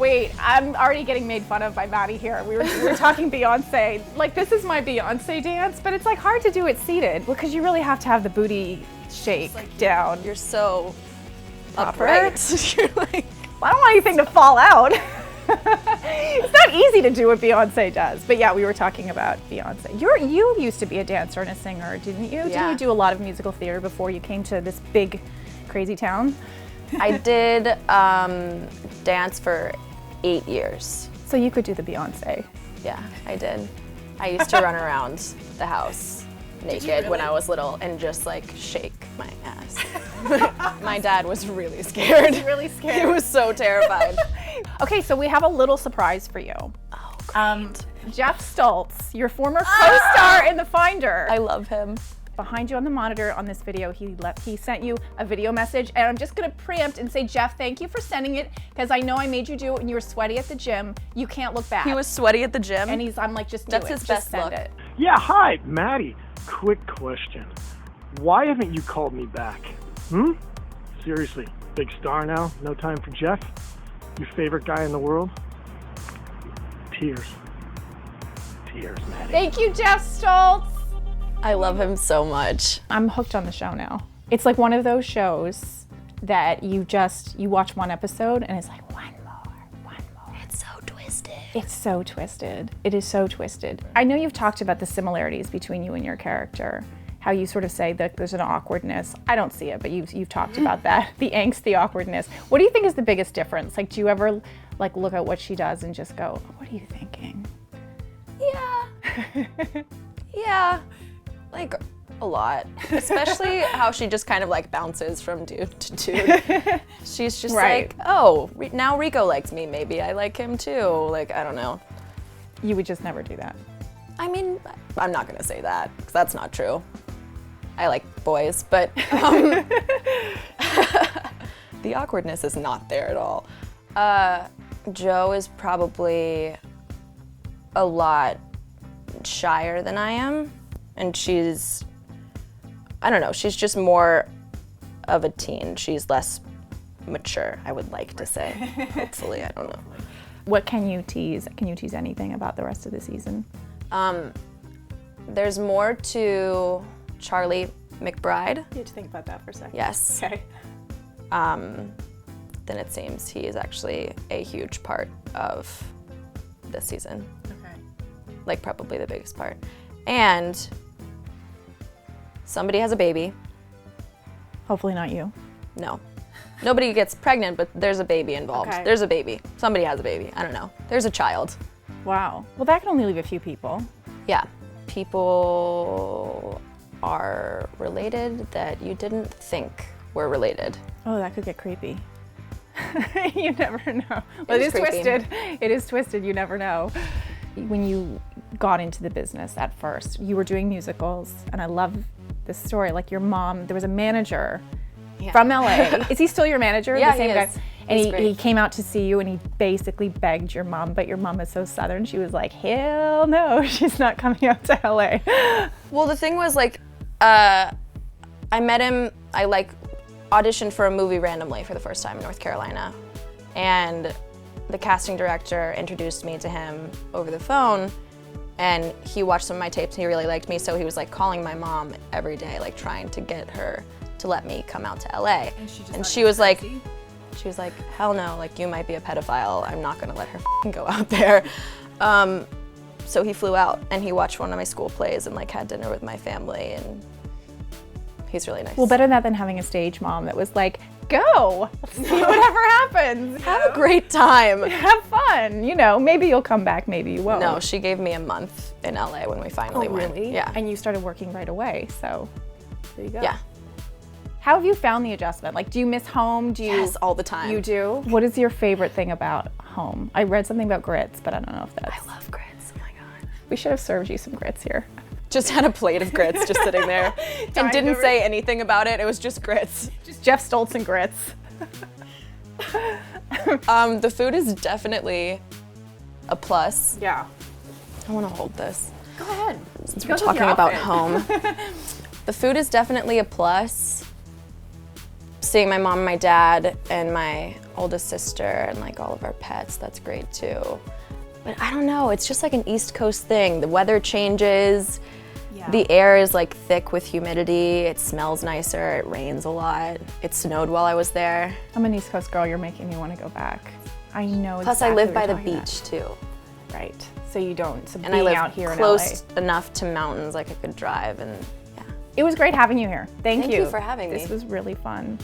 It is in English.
Wait, I'm already getting made fun of by Maddie here. We were talking Beyonce. Like, this is my Beyonce dance, but it's like hard to do it seated because you really have to have the booty shake down. You're so Proper. upright. You're like, I don't want anything to fall out. It's not easy to do what Beyonce does. But yeah, we were talking about Beyonce. You used to be a dancer and a singer, didn't you? Yeah. Didn't you do a lot of musical theater before you came to this big, crazy town? I did dance for 8 years. So you could do the Beyonce. Yeah, I did. I used to run around the house naked when I was little and just like shake my ass. My dad was really scared. Really scared. He was so terrified. Okay, so we have a little surprise for you. Oh, great. Geoff Stults, your former co-star in The Finder. I love him. Behind you on the monitor on this video, he sent you a video message, and I'm just gonna preempt and say, Geoff, thank you for sending it, because I know I made you do it when you were sweaty at the gym. You can't look back. He was sweaty at the gym. And I'm like, just do That's it. his Just best send look. it. Yeah, hi, Maddie. Quick question. Why haven't you called me back? Seriously, big star now? No time for Geoff? Your favorite guy in the world? Tears. Tears, Maddie. Thank you, Geoff Stults. I love him so much. I'm hooked on the show now. It's like one of those shows that you watch one episode and it's like, one more. It's so twisted. It's so twisted. It is so twisted. I know you've talked about the similarities between you and your character, how you sort of say that there's an awkwardness. I don't see it, but you've talked about that, the angst, the awkwardness. What do you think is the biggest difference? Like, do you ever like look at what she does and just go, what are you thinking? Yeah. Yeah. Like a lot. Especially how she just kind of like bounces from dude to dude. She's just Right. like, oh, now Rico likes me. Maybe I like him too. Like, I don't know. You would just never do that. I mean, I'm not gonna say that because that's not true. I like boys, but the awkwardness is not there at all. Joe is probably a lot shyer than I am, and she's, I don't know, she's just more of a teen. She's less mature, I would like to say. Hopefully, I don't know. What can you tease? Can you tease anything about the rest of the season? There's more to Charlie McBride. You have to think about that for a second. Yes. Okay. Then it seems he is actually a huge part of this season. Okay. Like probably the biggest part. And somebody has a baby. Hopefully not you. No. Nobody gets pregnant, but there's a baby involved. Okay. There's a baby. Somebody has a baby. I don't know. There's a child. Wow. Well, that can only leave a few people. Yeah. People are related that you didn't think were related. Oh, that could get creepy. You never know. Well, It it is is creepy. twisted. It is twisted. You never know. When you got into the business at first, you were doing musicals, and I love this story. Like your mom, there was a manager from LA. Is he still your manager? Yeah, the same he guy? is. And He's he great. came out to see you, and he basically begged your mom, but your mom is so Southern. She was like, hell no, she's not coming out to LA. Well, the thing was like, I met him, I like auditioned for a movie randomly for the first time in North Carolina. And the casting director introduced me to him over the phone, and he watched some of my tapes and he really liked me, so he was like calling my mom every day, like trying to get her to let me come out to LA. And she was like, hell no, like you might be a pedophile. I'm not gonna let her go out there. So he flew out and he watched one of my school plays and like had dinner with my family, and he's really nice. Well, better that than having a stage mom that was like, go, see whatever happens. Have a great time. Have fun. You know, maybe you'll come back, maybe you won't. No, she gave me a month in LA when we finally went. Really? Yeah. And you started working right away, so there you go. Yeah. How have you found the adjustment? Like, do you miss home? Do you? Yes, all the time. You do? What is your favorite thing about home? I read something about grits, but I don't know if that's. I love grits. Oh my God. We should have served you some grits here. Just had a plate of grits just sitting there and didn't say anything about it. It was just grits. Just Geoff Stults and grits. The food is definitely a plus. Yeah. I want to hold this. Go ahead. Since we're talking about home. The food is definitely a plus. seeing my mom and my dad and my oldest sister and like all of our pets, that's great too. But I don't know, it's just like an East Coast thing. The weather changes, the air is like thick with humidity, it smells nicer, it rains a lot. It snowed while I was there. I'm an East Coast girl, you're making me want to go back. I know exactly. Plus I live by what the you're talking beach too. about. Right, so you don't, so And being I live out here close in LA. enough to mountains like I could drive and yeah. It was great having you here. Thank you. Thank you for having me. This was really fun.